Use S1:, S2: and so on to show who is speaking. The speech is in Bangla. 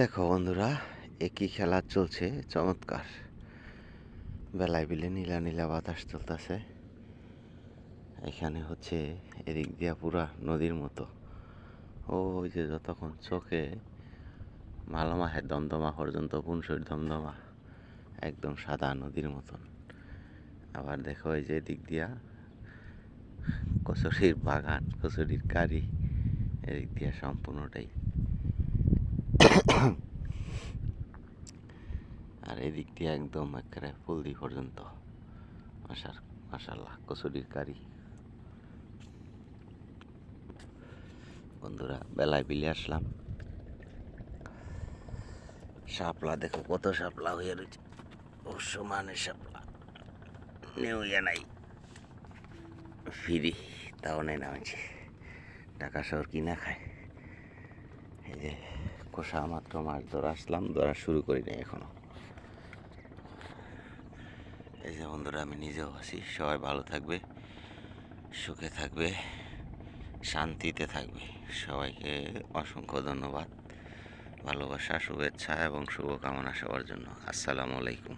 S1: দেখো বন্ধুরা, একই খেলা চলছে চমৎকার। বেলায় বিলে নীলা নীলা বাতাস চলতেছে। এখানে হচ্ছে এদিক দিয়া পুরা নদীর মতো। ওই যে যতক্ষণ চোখে মালমাহের দমদমা পর্যন্ত পুনসুর দমদমা একদম সাদা নদীর মতন। আবার দেখো ওই যে দিক দিয়া কচুরির বাগান, কচুরির কারি, এদিক দিয়া সম্পূর্ণটাই। আর এদিক দিয়ে একদম একেবারে ফুলদি পর্যন্ত মাশাল্লাহ কচুরির কারি। বন্ধুরা, বেলায় বিলে আসলাম। শাপলা দেখো কত শাপলা হয়ে রয়েছে, অবশ্য মানে শাপলা নেও ইয়া নাই, ফিরি তাও নেই নামেছি। ঢাকা শহর কিনা খায়। এই যে কষা মাত্র মাছ ধরা আসলাম, ধরা শুরু করি নাই এখনো। এই যে বন্ধুরা, আমি নিজেও আছি। সবাই ভালো থাকবে, সুখে থাকবে, শান্তিতে থাকবে। সবাইকে অসংখ্য ধন্যবাদ, ভালোবাসা, শুভেচ্ছা এবং শুভকামনা সবার জন্য। আসসালামু আলাইকুম।